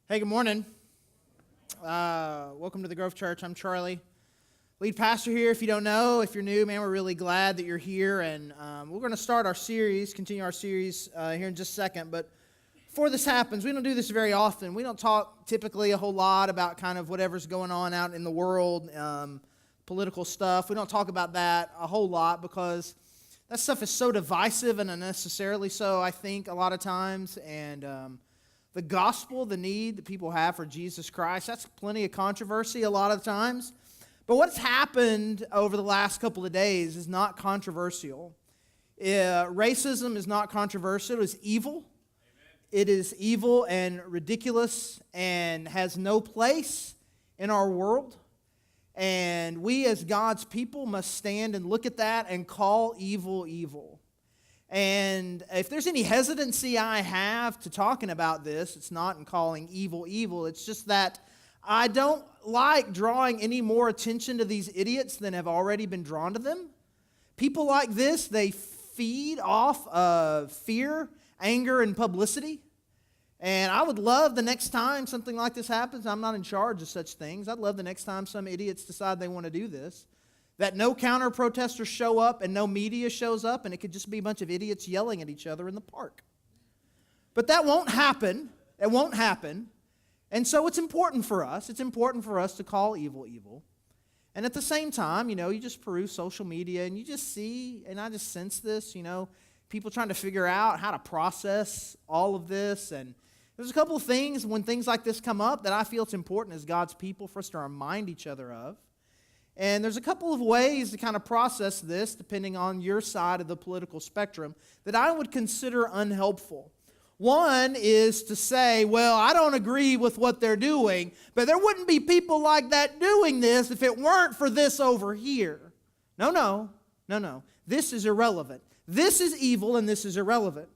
Hey, good morning. Welcome to the Grove Church. I'm Charlie, lead pastor here. If you don't know, if you're new, man, we're really glad that you're here. And we're going to start our series, continue our series here in just a second. But before this happens, we don't do this very often. We don't talk typically a whole lot about kind of whatever's going on out in the world, political stuff. We don't talk about that a whole lot because that stuff is so divisive and unnecessarily so, I think, a lot of times. And the gospel, the need that people have for Jesus Christ, that's plenty of controversy a lot of times. But what's happened over the last couple of days is not controversial. Racism is not controversial. It's evil. Amen. It is evil and ridiculous and has no place in our world. And we as God's people must stand and look at that and call evil, evil. And if there's any hesitancy I have to talking about this, it's not in calling evil evil. It's just that I don't like drawing any more attention to these idiots than have already been drawn to them. People like this, they feed off of fear, anger, and publicity. And I would love the next time something like this happens, I'm not in charge of such things, I'd love the next time some idiots decide they want to do this, that no counter-protesters show up and no media shows up, and it could just be a bunch of idiots yelling at each other in the park. But that won't happen. It won't happen. And so it's important for us. It's important for us to call evil evil. And at the same time, you just peruse social media, and you just see, and I just sense this, people trying to figure out how to process all of this. And there's a couple of things when things like this come up that I feel it's important as God's people for us to remind each other of. And there's a couple of ways to kind of process this, depending on your side of the political spectrum, that I would consider unhelpful. One is to say, well, I don't agree with what they're doing, but there wouldn't be people like that doing this if it weren't for this over here. No. This is irrelevant. This is evil and this is irrelevant.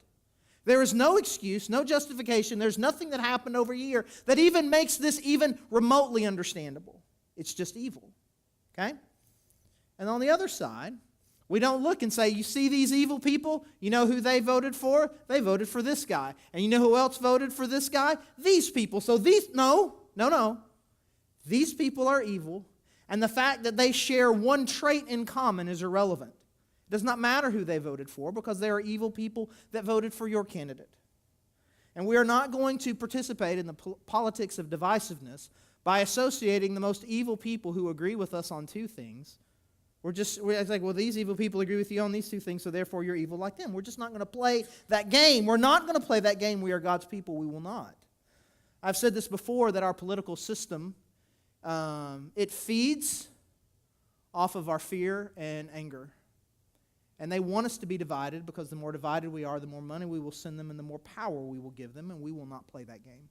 There is no excuse, no justification. There's nothing that happened over here that even makes this even remotely understandable. It's just evil. Okay? And on the other side, we don't look and say, you see these evil people? You know who they voted for? They voted for this guy. And you know who else voted for this guy? These people. So no. These people are evil, and the fact that they share one trait in common is irrelevant. It does not matter who they voted for because they are evil people that voted for your candidate. And we are not going to participate in the politics of divisiveness by associating the most evil people who agree with us on two things. It's like, well, these evil people agree with you on these two things, so therefore you're evil like them. We're just not going to play that game. We're not going to play that game. We are God's people. We will not. I've said this before, that our political system, it feeds off of our fear and anger. And they want us to be divided because the more divided we are, the more money we will send them and the more power we will give them, and we will not play that game.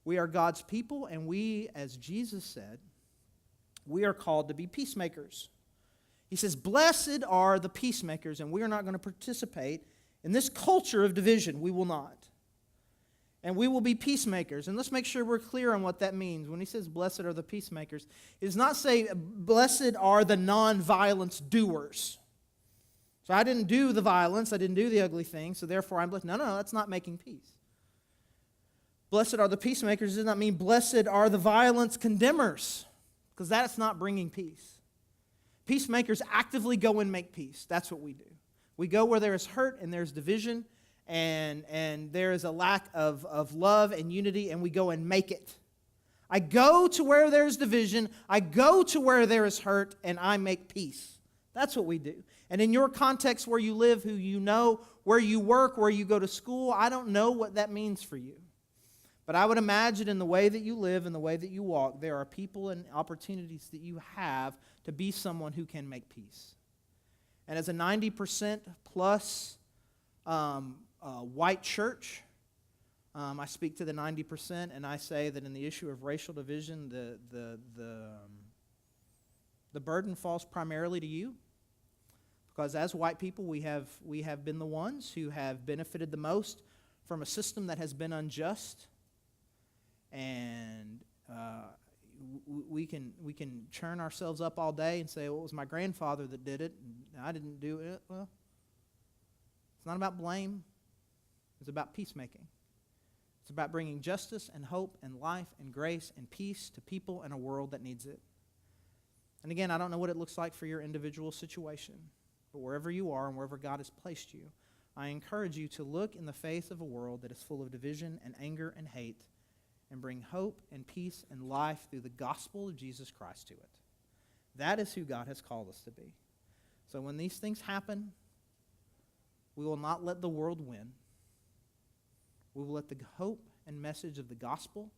We are God's people, and we, as Jesus said, we are called to be peacemakers. He says, blessed are the peacemakers, and we are not going to participate in this culture of division. We will not. And we will be peacemakers. And let's make sure we're clear on what that means. When he says, blessed are the peacemakers, it does not say, blessed are the non-violence doers. So I didn't do the violence, I didn't do the ugly thing, so therefore I'm blessed. No, that's not making peace. Blessed are the peacemakers does not mean blessed are the violence condemners, because that's not bringing peace. Peacemakers actively go and make peace. That's what we do. We go where there is hurt and there's division and there is a lack of love and unity, and we go and make it. I go to where there's division, I go to where there is hurt, and I make peace. That's what we do. And in your context where you live, who you know, where you work, where you go to school, I don't know what that means for you. But I would imagine in the way that you live and the way that you walk, there are people and opportunities that you have to be someone who can make peace. And as a 90% plus white church, I speak to the 90%, and I say that in the issue of racial division, the burden falls primarily to you. Because as white people, we have been the ones who have benefited the most from a system that has been unjust. And we can churn ourselves up all day and say, well, it was my grandfather that did it, and I didn't do it. Well, it's not about blame. It's about peacemaking. It's about bringing justice and hope and life and grace and peace to people in a world that needs it. And again, I don't know what it looks like for your individual situation, but wherever you are and wherever God has placed you, I encourage you to look in the face of a world that is full of division and anger and hate and bring hope and peace and life through the gospel of Jesus Christ to it. That is who God has called us to be. So when these things happen, we will not let the world win. We will let the hope and message of the gospel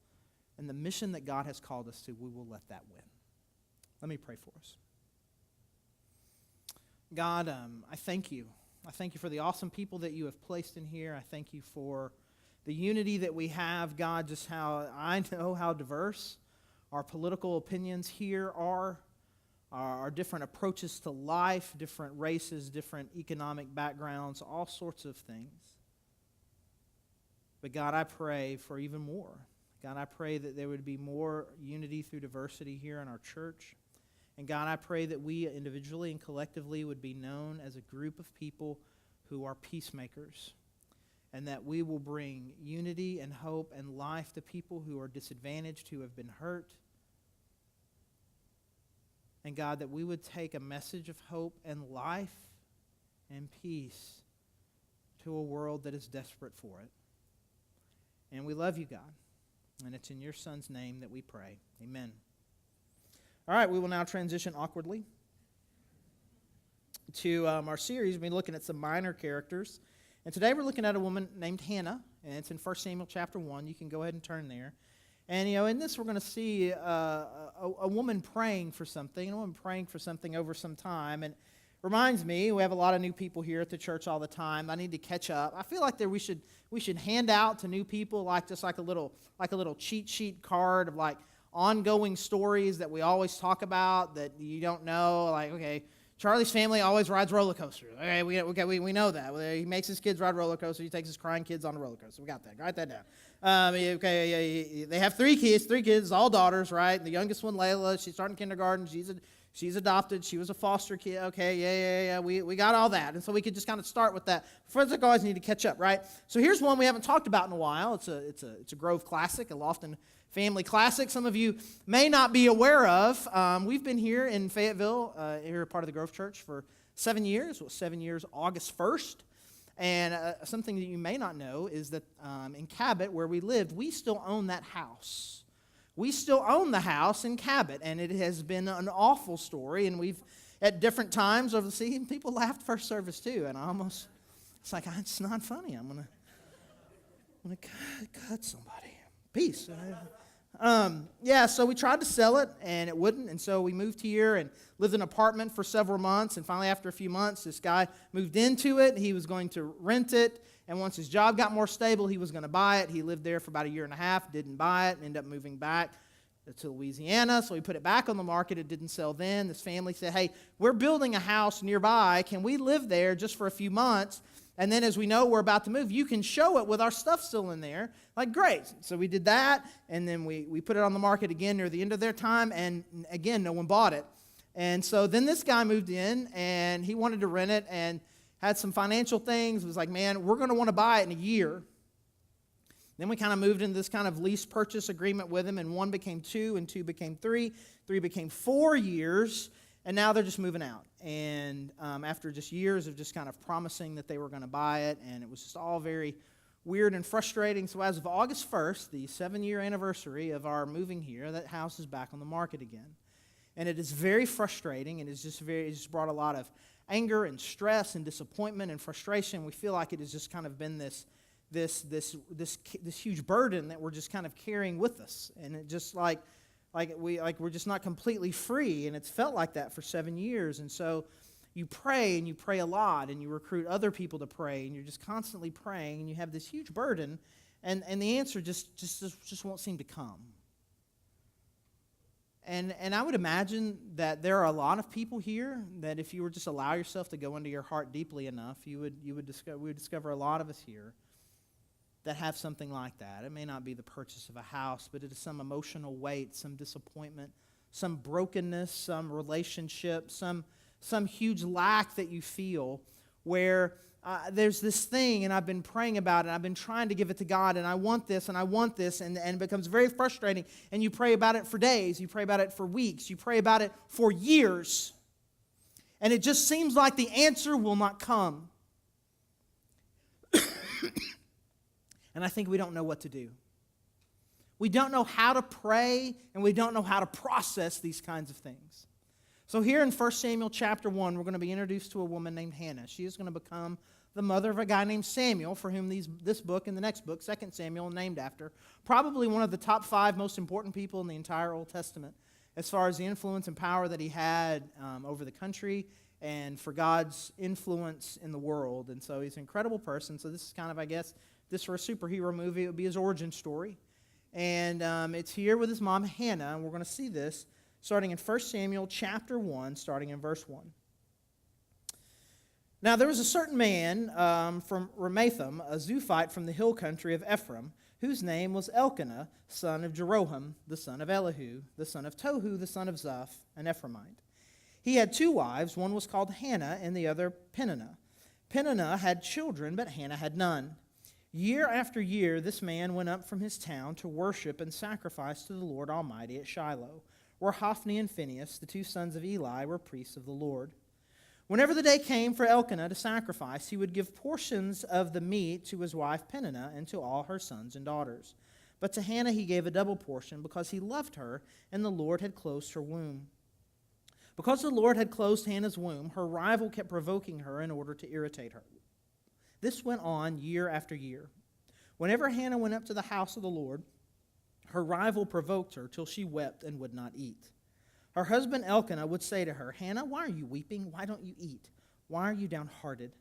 and the mission that God has called us to, we will let that win. Let me pray for us. God, I thank you. I thank you for the awesome people that you have placed in here. I thank you for the unity that we have. God, just how I know how diverse our political opinions here are, our different approaches to life, different races, different economic backgrounds, all sorts of things. But God, I pray for even more. God, I pray that there would be more unity through diversity here in our church. And God, I pray that we individually and collectively would be known as a group of people who are peacemakers, and that we will bring unity and hope and life to people who are disadvantaged, who have been hurt. And God, that we would take a message of hope and life and peace to a world that is desperate for it. And we love you, God. And it's in your Son's name that we pray. Amen. All right, we will now transition awkwardly to our series. We've been looking at some minor characters. And today we're looking at a woman named Hannah, and it's in 1 Samuel chapter 1. You can go ahead and turn there. And, in this we're going to see a woman praying for something, a woman praying for something over some time. And it reminds me, we have a lot of new people here at the church all the time. I need to catch up. I feel like we should hand out to new people like a little cheat sheet card of like ongoing stories that we always talk about that you don't know. Like, okay, Charlie's family always rides roller coasters. Okay, we know that. He makes his kids ride roller coasters. He takes his crying kids on the roller coaster. We got that. Write that down. They have three kids, all daughters, right? The youngest one, Layla, she's starting kindergarten. She's adopted. She was a foster kid. Okay, yeah. We got all that. And so we could just kind of start with that. Friends like always need to catch up, right? So here's one we haven't talked about in a while. It's a Grove classic, a Loften family classic. Some of you may not be aware of. We've been here in Fayetteville, here part of the Grove Church for 7 years. Well, 7 years, August 1st. And something that you may not know is that in Cabot, where we lived, we still own that house. We still own the house in Cabot, and it has been an awful story, and we've, at different times, people laughed first service too, and it's like, it's not funny, I'm going to cut somebody. Peace. So we tried to sell it, and it wouldn't, and so we moved here and lived in an apartment for several months, and finally after a few months, this guy moved into it. He was going to rent it, and once his job got more stable, he was going to buy it. He lived there for about a year and a half, didn't buy it, and ended up moving back to Louisiana, so we put it back on the market. It didn't sell then. This family said, hey, we're building a house nearby. Can we live there just for a few months? And then as we know we're about to move, you can show it with our stuff still in there. Like, great. So we did that, and then we put it on the market again near the end of their time, and again, no one bought it. And so then this guy moved in, and he wanted to rent it, and had some financial things. It was like, man, we're going to want to buy it in a year. Then we kind of moved into this kind of lease purchase agreement with him, and 1 became 2, and 2 became 3, 3 became 4 years, and now they're just moving out. And after just years of just kind of promising that they were going to buy it, and it was just all very weird and frustrating. So as of August 1st, the 7-year anniversary of our moving here, that house is back on the market again. And it is very frustrating, and it's just brought a lot of anger and stress and disappointment and frustration. We feel like it has just kind of been this huge burden that we're just kind of carrying with us, and it just we're just not completely free, and it's felt like that for 7 years. And so you pray, and you pray a lot, and you recruit other people to pray, and you're just constantly praying, and you have this huge burden, and the answer just won't seem to come. And I would imagine that there are a lot of people here that if you were just allow yourself to go into your heart deeply enough, we would discover a lot of us here that have something like that. It may not be the purchase of a house, but it is some emotional weight, some disappointment, some brokenness, some relationship, some huge lack that you feel where there's this thing, and I've been praying about it, I've been trying to give it to God, and I want this, and it becomes very frustrating, and you pray about it for days, you pray about it for weeks, you pray about it for years, and it just seems like the answer will not come. And I think we don't know what to do. We don't know how to pray, and we don't know how to process these kinds of things. So here in 1 Samuel chapter 1, we're going to be introduced to a woman named Hannah. She is going to become the mother of a guy named Samuel, for whom this book and the next book, 2 Samuel, named after. Probably one of the top 5 most important people in the entire Old Testament as far as the influence and power that he had over the country and for God's influence in the world. And so he's an incredible person. So this is kind of, I guess, this for a superhero movie, it would be his origin story. And it's here with his mom, Hannah, and we're going to see this starting in 1 Samuel chapter 1, starting in verse 1. Now there was a certain man from Ramathaim, a Zuphite from the hill country of Ephraim, whose name was Elkanah, son of Jeroham, the son of Elihu, the son of Tohu, the son of Zaph, an Ephraimite. He had 2 wives, one was called Hannah and the other Peninnah. Peninnah had children, but Hannah had none. Year after year, this man went up from his town to worship and sacrifice to the Lord Almighty at Shiloh, where Hophni and Phinehas, the 2 sons of Eli, were priests of the Lord. Whenever the day came for Elkanah to sacrifice, he would give portions of the meat to his wife Peninnah and to all her sons and daughters. But to Hannah he gave a double portion, because he loved her, and the Lord had closed her womb. Because the Lord had closed Hannah's womb, her rival kept provoking her in order to irritate her. This went on year after year. Whenever Hannah went up to the house of the Lord, her rival provoked her till she wept and would not eat. Her husband Elkanah would say to her, Hannah, why are you weeping? Why don't you eat? Why are you downhearted?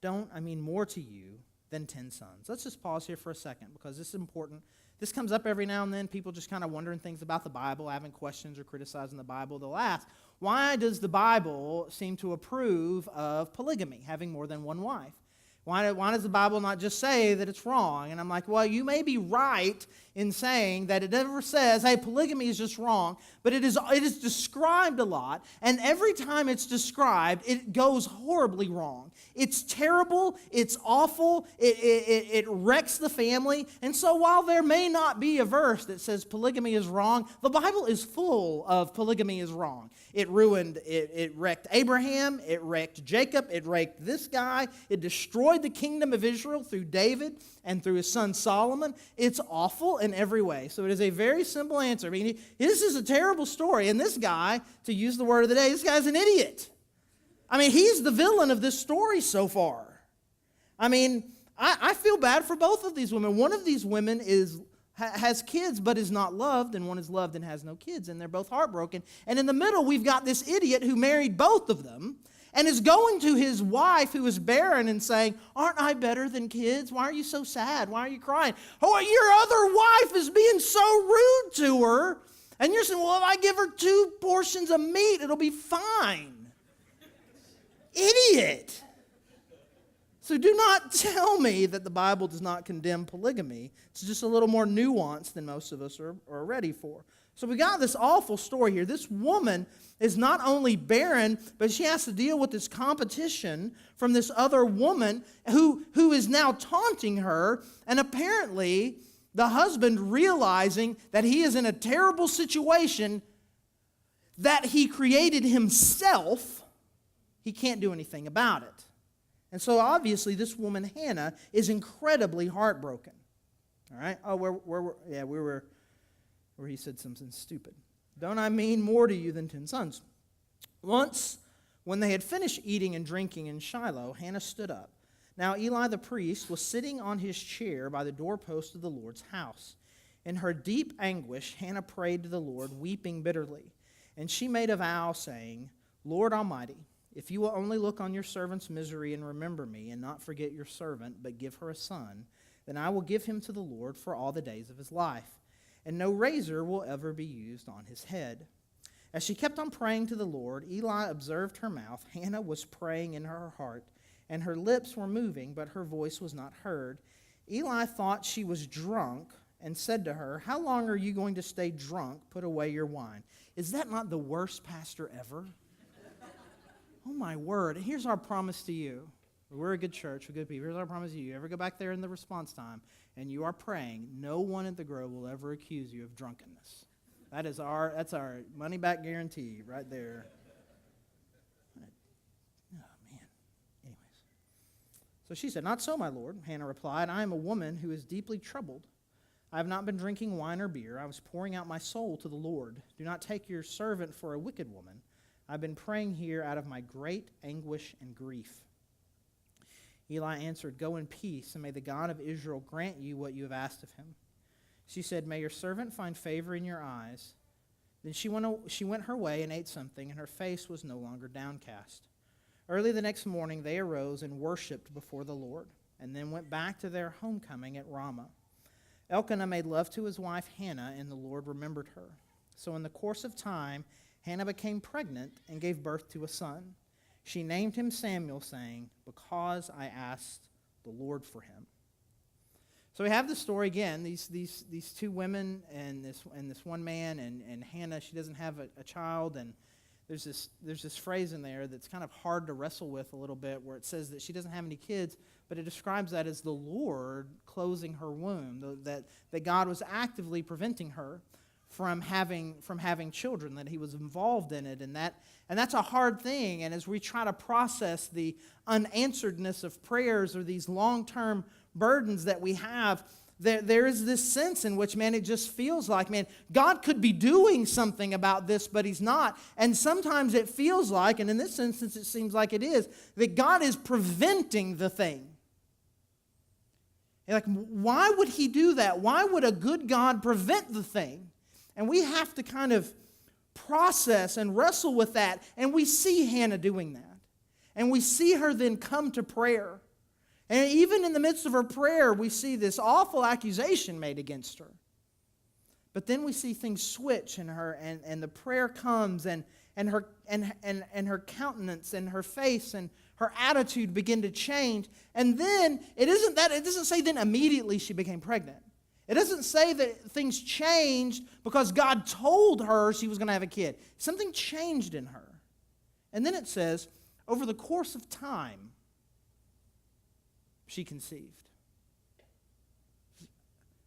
Don't I mean more to you than 10 sons? Let's just pause here for a second, because this is important. This comes up every now and then. People just kind of wondering things about the Bible, having questions or criticizing the Bible. They'll ask, why does the Bible seem to approve of polygamy, having more than one wife? Why does the Bible not just say that it's wrong? And I'm like, well, you may be right in saying that it never says, hey, polygamy is just wrong, but it is described a lot, and every time it's described, it goes horribly wrong. It's terrible, it's awful, it wrecks the family, and so while there may not be a verse that says polygamy is wrong, the Bible is full of polygamy is wrong. It wrecked Abraham, it wrecked Jacob, it wrecked this guy, it destroyed the kingdom of Israel through David and through his son Solomon. It's awful in every way. So it is a very simple answer. I mean, this is a terrible story, and this guy, to use the word of the day, this guy's an idiot. I mean, he's the villain of this story so far. I mean, I feel bad for both of these women. One of these women has kids but is not loved, and one is loved and has no kids, and they're both heartbroken. And in the middle, we've got this idiot who married both of them and is going to his wife who is barren and saying, aren't I better than kids? Why are you so sad? Why are you crying? Oh, your other wife is being so rude to her. And you're saying, well, if I give her 2 portions of meat, it'll be fine. Idiot. So do not tell me that the Bible does not condemn polygamy. It's just a little more nuanced than most of us are ready for. So we got this awful story here. This woman is not only barren, but she has to deal with this competition from this other woman who is now taunting her. And apparently, the husband, realizing that he is in a terrible situation that he created himself, he can't do anything about it. And so obviously this woman, Hannah, is incredibly heartbroken. All right? Oh, we were where he said something stupid. Don't I mean more to you than 10 sons? Once, when they had finished eating and drinking in Shiloh, Hannah stood up. Now Eli the priest was sitting on his chair by the doorpost of the Lord's house. In her deep anguish, Hannah prayed to the Lord, weeping bitterly. And she made a vow, saying, Lord Almighty, if you will only look on your servant's misery and remember me, and not forget your servant, but give her a son, then I will give him to the Lord for all the days of his life, and no razor will ever be used on his head. As she kept on praying to the Lord, Eli observed her mouth. Hannah was praying in her heart, and her lips were moving, but her voice was not heard. Eli thought she was drunk and said to her, how long are you going to stay drunk? Put away your wine. Is that not the worst pastor ever? Oh, my word. Here's our promise to you. We're a good church. We're good people. Here's our promise to you. You ever go back there in the response time and you are praying, no one at the Grove will ever accuse you of drunkenness. That's our money-back guarantee right there. Oh, man. Anyways. So she said, "Not so, my lord," Hannah replied. "I am a woman who is deeply troubled. I have not been drinking wine or beer. I was pouring out my soul to the Lord. Do not take your servant for a wicked woman. I've been praying here out of my great anguish and grief." Eli answered, "Go in peace, and may the God of Israel grant you what you have asked of him." She said, "May your servant find favor in your eyes." Then she went her way and ate something, and her face was no longer downcast. Early the next morning they arose and worshipped before the Lord, and then went back to their homecoming at Ramah. Elkanah made love to his wife Hannah, and the Lord remembered her. So in the course of time, Hannah became pregnant and gave birth to a son. She named him Samuel, saying, "Because I asked the Lord for him." So we have the story again, these two women and this one man, and Hannah, she doesn't have a child, and there's this phrase in there that's kind of hard to wrestle with a little bit, where it says that she doesn't have any kids, but it describes that as the Lord closing her womb, that God was actively preventing her from having children, that he was involved in it, and that's a hard thing. And as we try to process the unansweredness of prayers or these long-term burdens that we have, there is this sense in which, man, it just feels like, man, God could be doing something about this, but he's not. And sometimes it feels like, and in this instance it seems like it is, that God is preventing the thing. Like, why would he do that? Why would a good God prevent the thing? And we have to kind of process and wrestle with that. And we see Hannah doing that. And we see her then come to prayer. And even in the midst of her prayer, we see this awful accusation made against her. But then we see things switch in her, and the prayer comes, and her countenance and her face and her attitude begin to change. And then it doesn't say then immediately she became pregnant. It doesn't say that things changed because God told her she was going to have a kid. Something changed in her. And then it says, over the course of time, she conceived.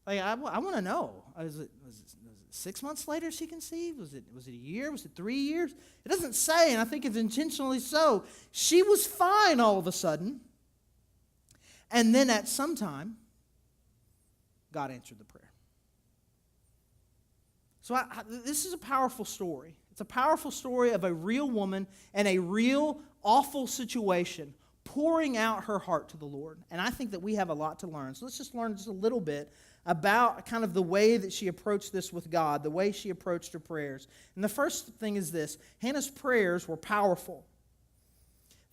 Like, I want to know, was it 6 months later she conceived? Was it a year? Was it 3 years? It doesn't say, and I think it's intentionally so. She was fine all of a sudden. And then at some time, God answered the prayer. So this is a powerful story. It's a powerful story of a real woman and a real awful situation pouring out her heart to the Lord. And I think that we have a lot to learn. So let's just learn just a little bit about kind of the way that she approached this with God, the way she approached her prayers. And the first thing is this: Hannah's prayers were powerful.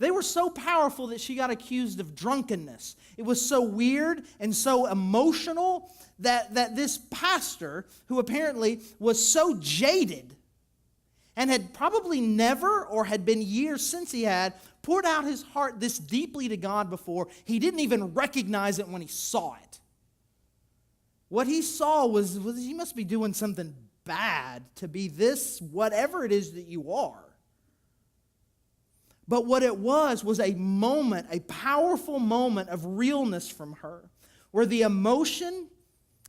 They were so powerful that she got accused of drunkenness. It was so weird and so emotional that this pastor, who apparently was so jaded and had probably never, or had been years since he had, poured out his heart this deeply to God before, he didn't even recognize it when he saw it. What he saw was you must be doing something bad to be this, whatever it is that you are. But what it was a moment, a powerful moment of realness from her, where the emotion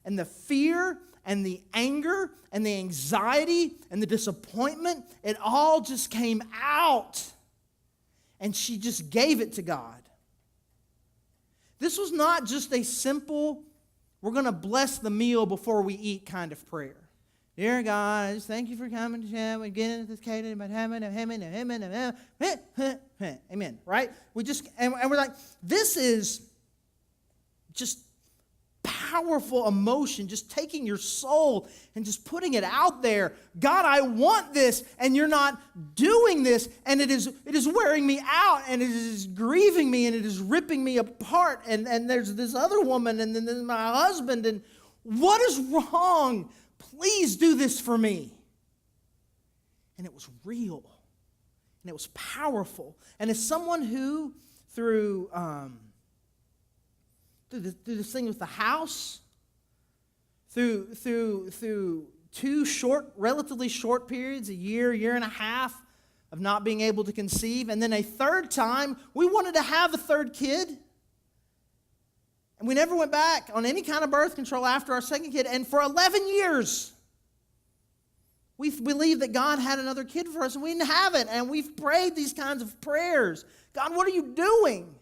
and the fear and the anger and the anxiety and the disappointment, it all just came out. And she just gave it to God. This was not just a simple, we're going to bless the meal before we eat kind of prayer. Dear God, I just thank you for coming to share and getting into this cadence about heaven. Amen. Right? And we're like, this is just powerful emotion, just taking your soul and just putting it out there. God, I want this, and you're not doing this, and it is wearing me out, and it is grieving me, and it is ripping me apart, and there's this other woman, and then there's my husband, and what is wrong? Please do this for me. And it was real. And it was powerful. And as someone who, through this thing with the house, through 2 relatively short periods, a year and a half, of not being able to conceive. And then a third time, we wanted to have a third kid. And we never went back on any kind of birth control after our second kid. And for 11 years, we believed that God had another kid for us, and we didn't have it. And we've prayed these kinds of prayers. God, what are you doing?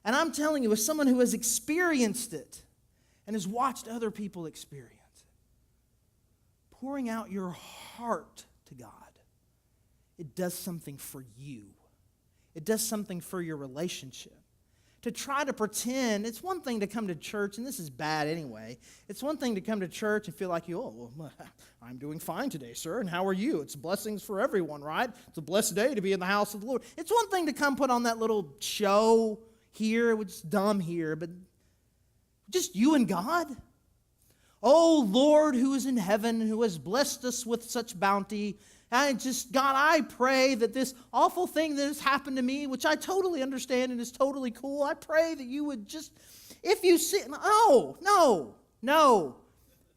And I'm telling you, as someone who has experienced it and has watched other people experience it, pouring out your heart to God, it does something for you. It does something for your relationship. To try to pretend, it's one thing to come to church, and this is bad anyway. It's one thing to come to church and feel like, I'm doing fine today, sir, and how are you? It's blessings for everyone, right? It's a blessed day to be in the house of the Lord. It's one thing to come put on that little show here, which is dumb here, but just you and God. Oh, Lord, who is in heaven, who has blessed us with such bounty, God, I pray that this awful thing that has happened to me, which I totally understand and is totally cool, I pray that you would just, if you see, no.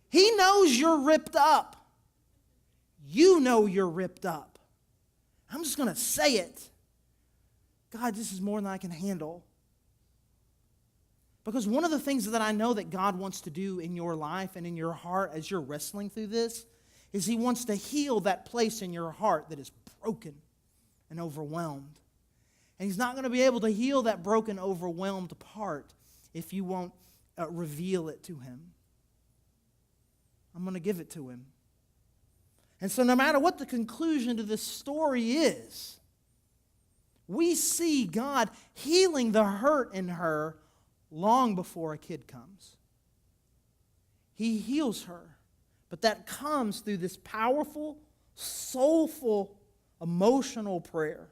He knows you're ripped up. You know you're ripped up. I'm just going to say it. God, this is more than I can handle. Because one of the things that I know that God wants to do in your life and in your heart as you're wrestling through this is He wants to heal that place in your heart that is broken and overwhelmed. And He's not going to be able to heal that broken, overwhelmed part if you won't reveal it to Him. I'm going to give it to Him. And so no matter what the conclusion to this story is, we see God healing the hurt in her long before a kid comes. He heals her. But that comes through this powerful, soulful, emotional prayer.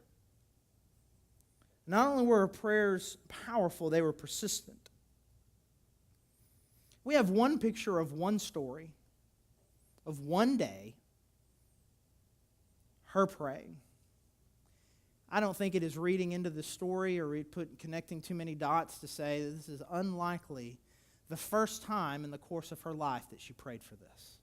Not only were her prayers powerful, they were persistent. We have one picture of one story, of one day, her praying. I don't think it is reading into the story or connecting too many dots to say that this is unlikely the first time in the course of her life that she prayed for this.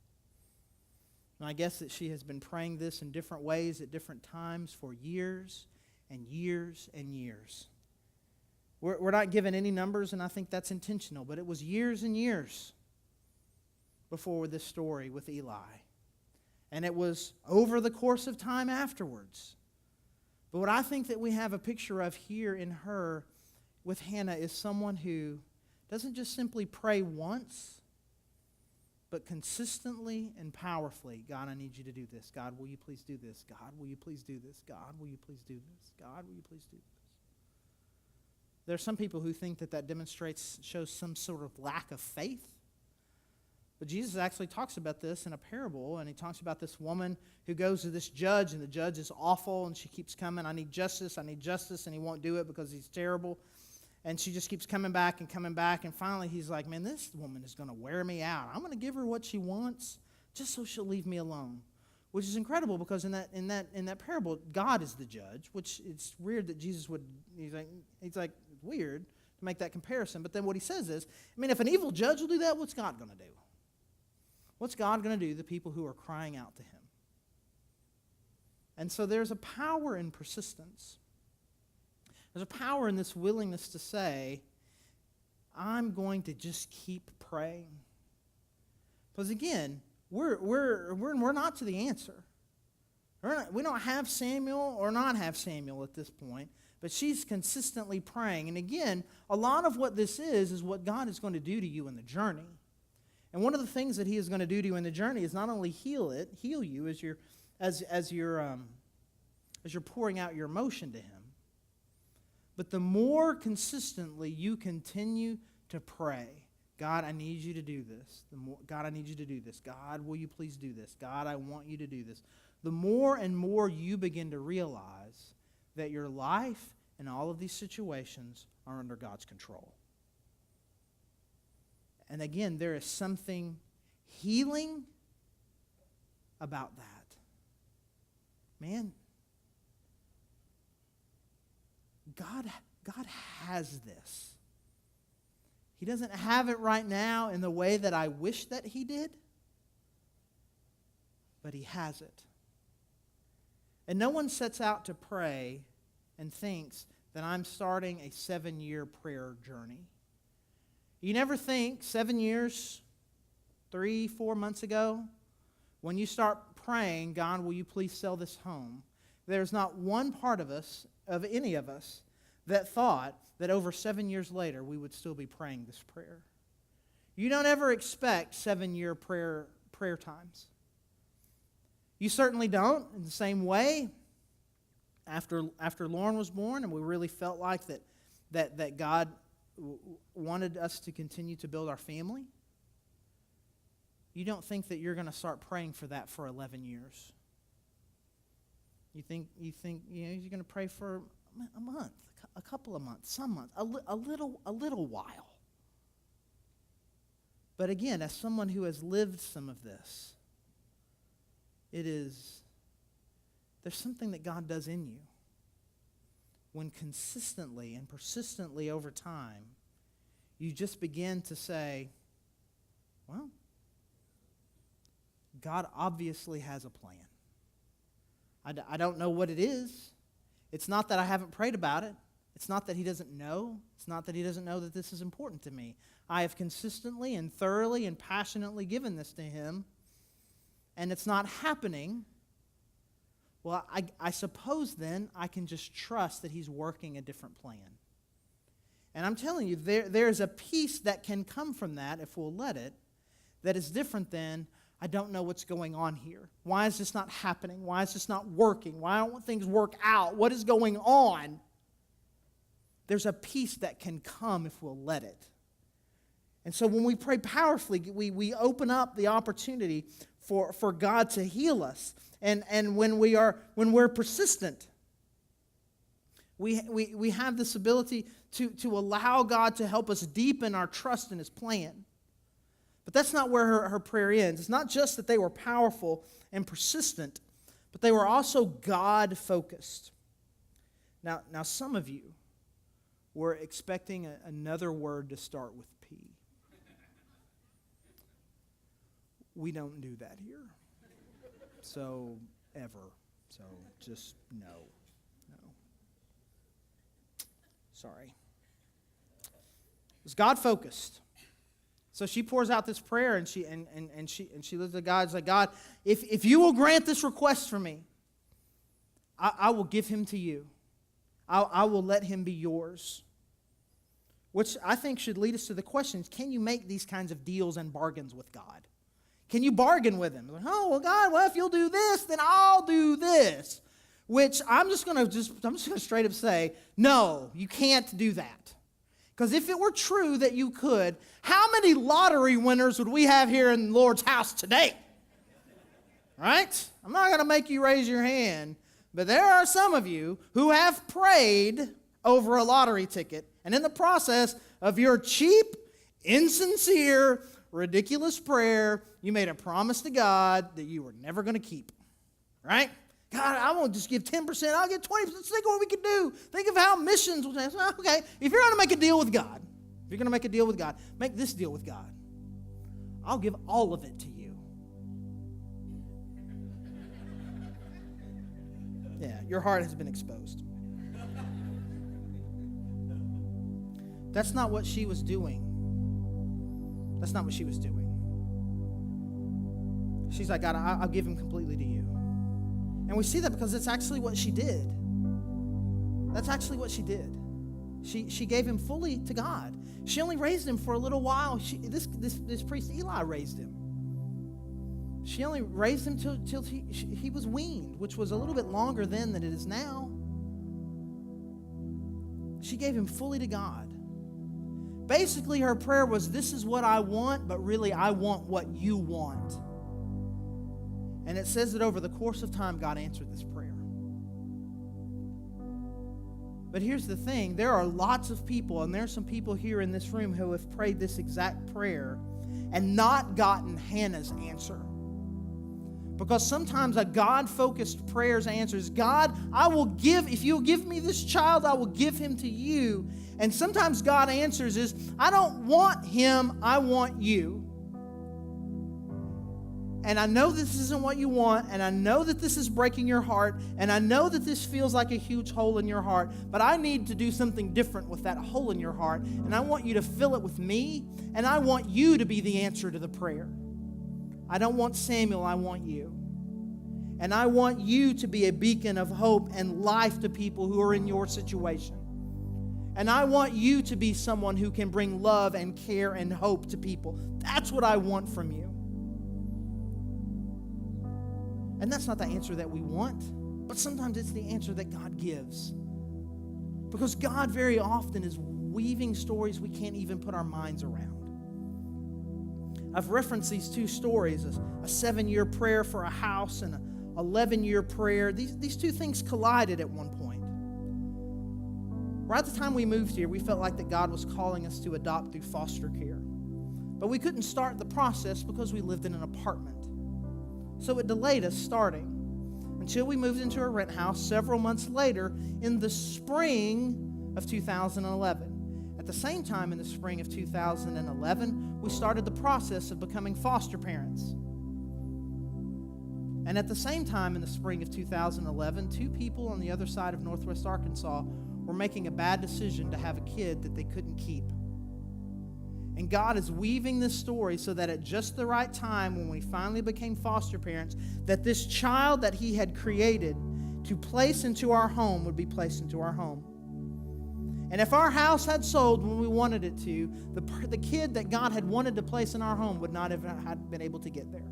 And I guess that she has been praying this in different ways at different times for years and years and years. We're not given any numbers, and I think that's intentional, but it was years and years before this story with Eli. And it was over the course of time afterwards. But what I think that we have a picture of here in her with Hannah is someone who doesn't just simply pray once, but consistently and powerfully, God, I need you to do this. God, will you please do this? God, will you please do this? God, will you please do this? God, will you please do this? There are some people who think that shows some sort of lack of faith. But Jesus actually talks about this in a parable, and He talks about this woman who goes to this judge, and the judge is awful, and she keeps coming, I need justice, and He won't do it because he's terrible. And she just keeps coming back, and finally he's like, man, this woman is going to wear me out. I'm going to give her what she wants just so she'll leave me alone. Which is incredible because in that parable, God is the judge, which it's weird that Jesus would, he's like it's weird to make that comparison. But then what He says is, if an evil judge will do that, what's God going to do? What's God going to do to the people who are crying out to Him? And so there's a power in persistence. There's a power in this willingness to say, I'm going to just keep praying. Because again, we're not to the answer. We don't have Samuel or not have Samuel at this point, but she's consistently praying. And again, a lot of what this is what God is going to do to you in the journey. And one of the things that He is going to do to you in the journey is not only heal you as you're pouring out your emotion to Him, but the more consistently you continue to pray, God, I need you to do this. God, I need you to do this. God, will you please do this? God, I want you to do this. The more and more you begin to realize that your life and all of these situations are under God's control. And again, there is something healing about that. Man, God has this. He doesn't have it right now in the way that I wish that He did, but He has it. And no one sets out to pray and thinks that I'm starting a 7-year prayer journey. You never think 7 years, 3-4 months ago, when you start praying, God, will you please sell this home? There's not one part of us, of any of us, that thought that over 7 years later we would still be praying this prayer. You don't ever expect 7-year prayer times. You certainly don't. In the same way, after Lauren was born and we really felt like that God wanted us to continue to build our family, you don't think that you're going to start praying for that for 11 years. You think you're going to pray for a month, a couple of months, some months, a little while. But again, as someone who has lived some of this, there's something that God does in you when consistently and persistently over time, you just begin to say, well, God obviously has a plan. I don't know what it is. It's not that I haven't prayed about it. It's not that He doesn't know. It's not that He doesn't know that this is important to me. I have consistently and thoroughly and passionately given this to Him, and it's not happening. Well, I suppose then I can just trust that He's working a different plan. And I'm telling you, there's a peace that can come from that, if we'll let it, that is different than, I don't know what's going on here. Why is this not happening? Why is this not working? Why don't things work out? What is going on? There's a peace that can come if we'll let it. And so when we pray powerfully, we open up the opportunity for God to heal us. And when we're persistent, we have this ability to allow God to help us deepen our trust in His plan. But that's not where her prayer ends. It's not just that they were powerful and persistent, but they were also God-focused. Now some of you were expecting another word to start with P. We don't do that here. So, ever. So, just no. Sorry. It's God-focused. So she pours out this prayer and she looks at God and says, God, if you will grant this request for me, I will give him to you. I will let him be yours. Which I think should lead us to the questions, can you make these kinds of deals and bargains with God? Can you bargain with him? Like, oh, well, God, well, if you'll do this, then I'll do this. Which I'm just going to straight up say, no, you can't do that. Because if it were true that you could, how many lottery winners would we have here in the Lord's house today? Right? I'm not going to make you raise your hand, but there are some of you who have prayed over a lottery ticket, and in the process of your cheap, insincere, ridiculous prayer, you made a promise to God that you were never going to keep. Right? God, I won't just give 10%, I'll give 20%. Think of what we can do. Think of how missions will change. Okay, if you're going to make a deal with God, make this deal with God. I'll give all of it to you. Yeah, your heart has been exposed. That's not what she was doing. That's not what she was doing. She's like, God, I'll give him completely to you. And we see that because it's actually what she did. That's actually what she did. She gave him fully to God. She only raised him for a little while. This priest Eli raised him. She only raised him till he was weaned, which was a little bit longer then than it is now. She gave him fully to God. Basically, her prayer was, this is what I want, but really I want what you want. And it says that over the course of time, God answered this prayer. But here's the thing. There are lots of people, and there are some people here in this room who have prayed this exact prayer and not gotten Hannah's answer. Because sometimes a God-focused prayer's answer is, God, if you'll give me this child, I will give him to you. And sometimes God answers is, I don't want him, I want you. and I know this isn't what you want, and I know that this is breaking your heart, and I know that this feels like a huge hole in your heart, but I need to do something different with that hole in your heart, and I want you to fill it with me, and I want you to be the answer to the prayer. I don't want Samuel, I want you. And I want you to be a beacon of hope and life to people who are in your situation. And I want you to be someone who can bring love and care and hope to people. That's what I want from you. And that's not the answer that we want, but sometimes it's the answer that God gives. Because God very often is weaving stories we can't even put our minds around. I've referenced these two stories, a 7-year prayer for a house and an 11-year prayer. These two things collided at one point. Right at the time we moved here, we felt like that God was calling us to adopt through foster care. But we couldn't start the process because we lived in an apartment. So it delayed us starting until we moved into a rent house several months later in the spring of 2011. At the same time in the spring of 2011, we started the process of becoming foster parents. And at the same time in the spring of 2011, 2 people on the other side of Northwest Arkansas were making a bad decision to have a kid that they couldn't keep. And God is weaving this story so that at just the right time, when we finally became foster parents, that this child that He had created to place into our home would be placed into our home. And if our house had sold when we wanted it to, the kid that God had wanted to place in our home would not have had been able to get there.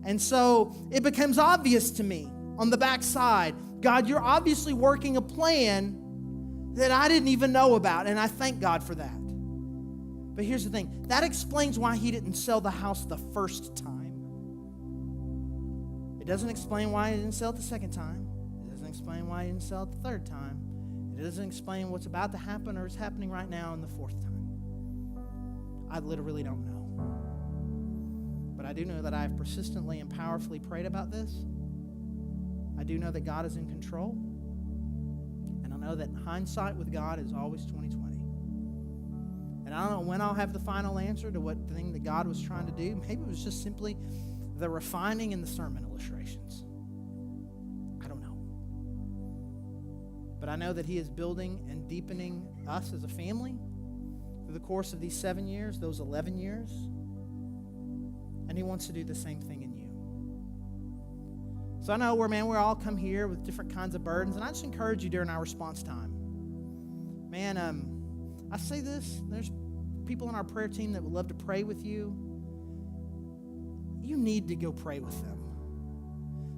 And so it becomes obvious to me on the backside, God, you're obviously working a plan that I didn't even know about, and I thank God for that. But here's the thing. That explains why He didn't sell the house the first time. It doesn't explain why He didn't sell it the second time. It doesn't explain why He didn't sell it the third time. It doesn't explain what's about to happen or is happening right now in the 4th time. I literally don't know. But I do know that I have persistently and powerfully prayed about this. I do know that God is in control. And I know that hindsight with God is always 20/20. And I don't know when I'll have the final answer to what thing that God was trying to do. Maybe it was just simply the refining in the sermon illustrations. I don't know. But I know that He is building and deepening us as a family through the course of these 7 years, those 11 years. And He wants to do the same thing in you. So I know we're all come here with different kinds of burdens. And I just encourage you during our response time. I say this, there's people on our prayer team that would love to pray with you. You need to go pray with them.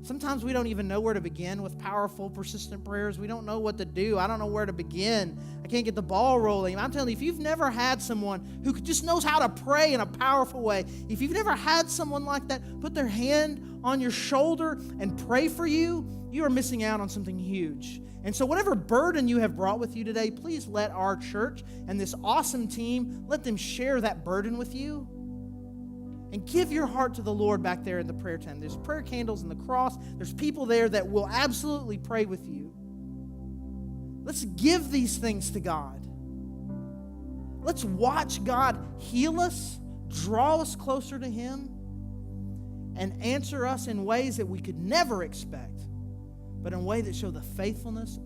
Sometimes we don't even know where to begin with powerful, persistent prayers. We don't know what to do. I don't know where to begin. I can't get the ball rolling. I'm telling you, if you've never had someone who just knows how to pray in a powerful way, if you've never had someone like that put their hand on your shoulder and pray for you, you are missing out on something huge. And so whatever burden you have brought with you today, please let our church and this awesome team, let them share that burden with you. And give your heart to the Lord back there in the prayer tent. There's prayer candles and the cross. There's people there that will absolutely pray with you. Let's give these things to God. Let's watch God heal us, draw us closer to Him, and answer us in ways that we could never expect, but in a way that show the faithfulness